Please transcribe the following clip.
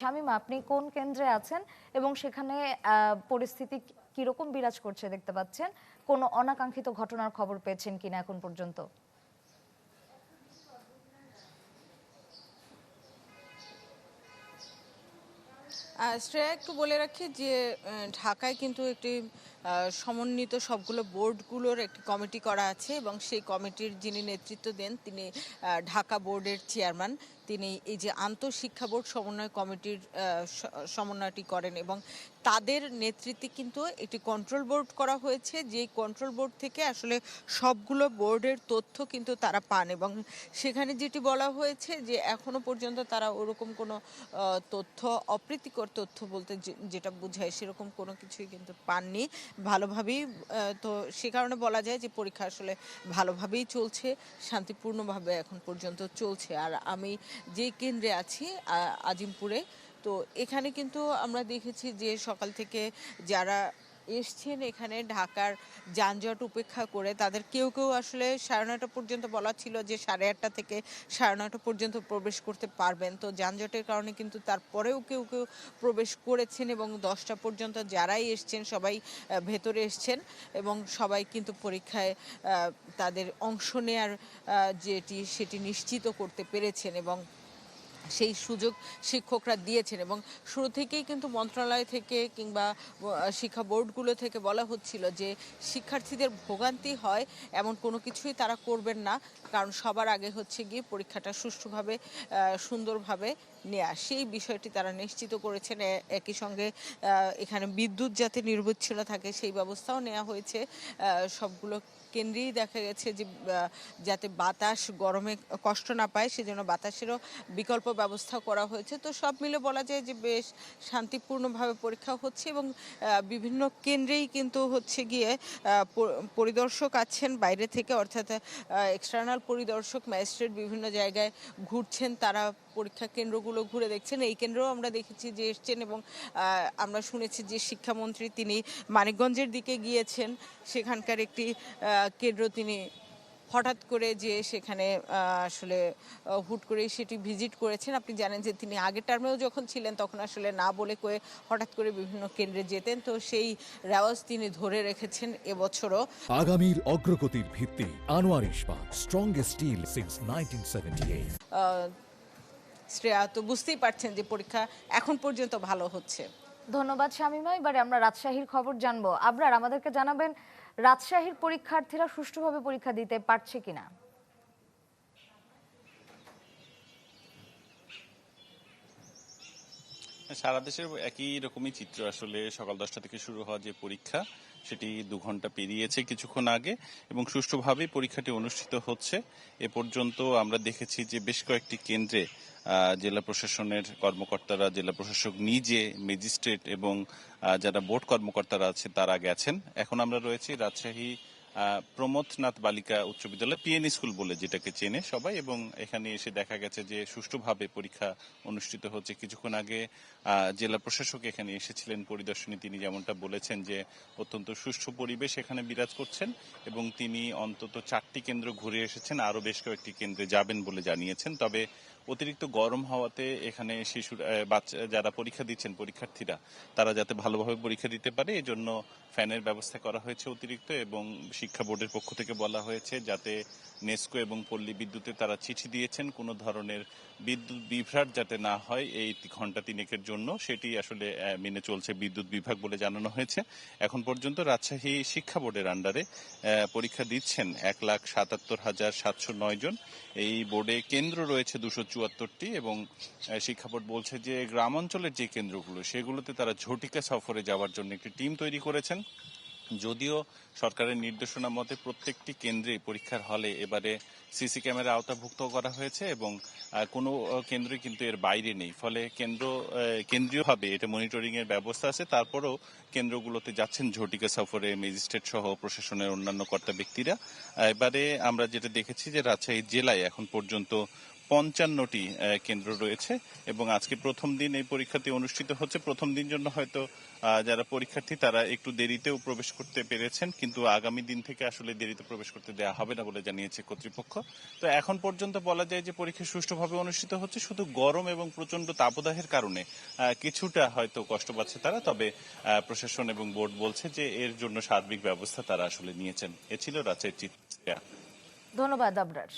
শামীমা, আপনি কোন কেন্দ্রে আছেন এবং সেখানে পরিস্থিতি কিরকম বিরাজ করছে দেখতে পাচ্ছেন? কোনো অনাকাঙ্ক্ষিত ঘটনার খবর পেয়েছেন কিনা এখন পর্যন্ত? শ্রেয়া, একটু বলে রাখি যে ঢাকায় কিন্তু একটি সমন্বিত সবগুলো বোর্ডগুলোর একটি কমিটি করা আছে এবং সেই কমিটির যিনি নেতৃত্ব দেন তিনি ঢাকা বোর্ডের চেয়ারম্যান। তিনি এই যে আন্তঃশিক্ষা বোর্ড সমন্বয় কমিটির সমন্বয়টি করেন এবং তাদের নেতৃত্বে কিন্তু একটি কন্ট্রোল বোর্ড করা হয়েছে, যে কন্ট্রোল বোর্ড থেকে আসলে সবগুলো বোর্ডের তথ্য কিন্তু তারা পান এবং সেখানে যেটি বলা হয়েছে যে এখনো পর্যন্ত তারা ওরকম কোনো তথ্য, অপ্রীতিকর তথ্য বলতে যেটা বোঝায় সেরকম কোনো কিছুই কিন্তু পাননি ভালোভাবেই। তো সে কারণে বলা যায় যে পরীক্ষা আসলে ভালোভাবেই চলছে, শান্তিপূর্ণভাবে এখন পর্যন্ত চলছে। আর আমি যে কেন্দ্রে আছি আজিমপুরে, তো এখানে কিন্তু আমরা দেখেছি যে সকাল থেকে যারা এসছেন এখানে ঢাকার যানজট উপেক্ষা করে, তাদের কেউ কেউ আসলে 9:30 পর্যন্ত বলা ছিল যে 8:30 থেকে 9:30 পর্যন্ত প্রবেশ করতে পারবেন। তো যানজটের কারণে কিন্তু তারপরেও কেউ কেউ প্রবেশ করেছেন এবং 10টা পর্যন্ত যারাই এসছেন সবাই ভেতরে এসছেন এবং সবাই কিন্তু পরীক্ষায় তাদের অংশ নেয়ার সেটি নিশ্চিত করতে পেরেছেন এবং সেই সুযোগ শিক্ষকরা দিয়েছেন। এবং শুরু থেকেই কিন্তু মন্ত্রণালয় থেকে কিংবা শিক্ষা বোর্ডগুলো থেকে বলা হচ্ছিল যে শিক্ষার্থীদের ভোগান্তি হয় এমন কোনো কিছুই তারা করবেন না, কারণ সবার আগে হচ্ছে গিয়ে পরীক্ষাটা সুষ্ঠুভাবে সুন্দরভাবে নেয়া, সেই বিষয়টি তারা নিশ্চিত করেছেন। একই সঙ্গে এখানে বিদ্যুৎ যাতে নিরবচ্ছিন্ন থাকে সেই ব্যবস্থাও নেওয়া হয়েছে। সবগুলো কেন্দ্রেই দেখা গেছে যে যাতে বাতাস গরমে কষ্ট না পায় সেজন্য বাতাসেরও বিকল্প ব্যবস্থা করা হয়েছে। তো সব মিলে বলা যায় যে বেশ শান্তিপূর্ণভাবে পরীক্ষা হচ্ছে এবং বিভিন্ন কেন্দ্রেই কিন্তু হচ্ছে গিয়ে পরিদর্শক আছেন বাইরে থেকে, অর্থাৎ এক্সটার্নাল পরিদর্শক, ম্যাজিস্ট্রেট বিভিন্ন জায়গায় ঘুরছেন, তারা পরীক্ষা কেন্দ্রগুলো ঘুরে দেখছেন। এই কেন্দ্রেও আমরা দেখেছি যে এসছেন এবং আমরা শুনেছি যে শিক্ষামন্ত্রী তিনি মানিকগঞ্জের দিকে গিয়েছেন, সেখানকার একটি কেন্দ্র তিনি হঠাৎ করে যে সেখানে আসলে হুট করেই সেটি ভিজিট করেছেন। আপনি জানেন যে তিনি আগের টার্মেও যখন ছিলেন তখন আসলে না বলে কয়ে হঠাৎ করে বিভিন্ন কেন্দ্রে যেতেন, তো সেই রেওয়াজ তিনি ধরে রেখেছেন এবছরও। আগামীর অগ্রগতির ভিত্তি আনোয়ার ইস্পাত, স্ট্রংগেস্ট স্টিল সিন্স 1978। শ্রেয়া, তো বুঝতেই পারছেন যে পরীক্ষা এখন পর্যন্ত ভালো হচ্ছে। ধন্যবাদ শামীমা। এবারে আমরা রাজশাহীর খবর জানবো। আবরার, আমাদেরকে জানাবেন রাজশাহীর পরীক্ষার্থীরা সুষ্ঠুভাবে পরীক্ষা দিতে পারছে কিনা? সারা দেশের একই রকমই চিত্র। আসলে সকাল 10টা থেকে শুরু হওয়া যে পরীক্ষা সেটি 2 ঘন্টা পেরিয়েছে কিছুক্ষণ আগে এবং সুষ্ঠুভাবেই পরীক্ষাটি অনুষ্ঠিত হচ্ছে। এ পর্যন্ত আমরা দেখেছি যে বেশ কয়েকটি কেন্দ্রে জেলা প্রশাসনের কর্মকর্তারা, জেলা প্রশাসক নিজে, ম্যাজিস্ট্রেট এবং যারা বোর্ড কর্মকর্তারা আছে তারা গেছেন। এখন আমরা রয়েছি রাজশাহী প্রমথনাথ বালিকা উচ্চ বিদ্যালয়, পিএন স্কুল বলে যেটাকে চেনে সবাই, এবং এখানে এসে দেখা গেছে যে সুষ্ঠুভাবে পরীক্ষা অনুষ্ঠিত হচ্ছে। কিছুক্ষণ আগে জেলা প্রশাসক এখানে এসেছিলেন পরিদর্শনে, তিনি যেমনটা বলেছেন যে অত্যন্ত সুষ্ঠু পরিবেশ এখানে বিরাজ করছেন এবং তিনি অন্তত 4টি কেন্দ্র ঘুরে এসেছেন, আরো বেশ কয়েকটি কেন্দ্রে যাবেন বলে জানিয়েছেন। তবে অতিরিক্ত গরম হওয়াতে এখানে শিশুরা, বাচ্চা যারা পরীক্ষা দিচ্ছেন, পরীক্ষার্থীরা, তারা যাতে ভালোভাবে পরীক্ষা দিতে পারে এজন্য ফ্যানের ব্যবস্থা করা হয়েছে অতিরিক্ত, এবং শিক্ষা বোর্ডের পক্ষ থেকে বলা হয়েছে যাতে নেসকো এবং পল্লী বিদ্যুতে তারা চিঠি দিয়েছেন কোনো ধরনের বিদ্যুৎ বিভ্রাট যাতে না হয় এই ঘন্টা 3 জন্য, সেটি আসলে মেনে চলছে বিদ্যুৎ বিভাগ বলে জানানো হয়েছে। এখন পর্যন্ত রাজশাহী শিক্ষা বোর্ডের আন্ডারে পরীক্ষা দিচ্ছেন 1,77,709 জন। এই বোর্ডে কেন্দ্র রয়েছে 274টি এবং শিক্ষা বোর্ড বলছে যে গ্রাম অঞ্চলের যে কেন্দ্রগুলো সেগুলোতে তারা ঝটিকা সফরে যাওয়ার জন্য একটি টিম তৈরি করেছেন। যদিও সরকারের নির্দেশনা মতে প্রত্যেকটি কেন্দ্রে পরীক্ষার হলে এবারে সিসি ক্যামেরা আওতাভুক্ত করা হয়েছে এবং কোনো কেন্দ্রই কিন্তু এর বাইরে নেই। ফলে কেন্দ্রীয়ভাবে এটা মনিটরিং এর ব্যবস্থা আছে। তারপরেও কেন্দ্রগুলোতে যাচ্ছেন ঝটিকা সফরে ম্যাজিস্ট্রেট সহ প্রশাসনের অন্যান্য কর্তা ব্যক্তিরা। এবারে আমরা যেটা দেখেছি যে রাজশাহী জেলায় এখন পর্যন্ত 55টি কেন্দ্র রয়েছে এবং আজকে প্রথম দিন এই পরীক্ষাটি অনুষ্ঠিত হচ্ছে। প্রথম দিন জন্য হয়তো যারা পরীক্ষার্থী তারা একটু দেরিতেও প্রবেশ করতে পেরেছেন, কিন্তু আগামী দিন থেকে আসলে দেরিতে প্রবেশ করতে দেওয়া হবে না বলে জানিয়েছে কর্তৃপক্ষ। তো এখন পর্যন্ত বলা যায় যে পরীক্ষা সুষ্ঠুভাবে অনুষ্ঠিত হচ্ছে, শুধু গরম এবং প্রচন্ড তাপদাহের কারণে কিছুটা হয়তো কষ্ট পাচ্ছে তারা, তবে প্রশাসন এবং বোর্ড বলছে যে এর জন্য সার্বিক ব্যবস্থা তারা আসলে নিয়েছেন। এ ছিল রাজশাহীর চিত্র। ধন্যবাদ আবরার।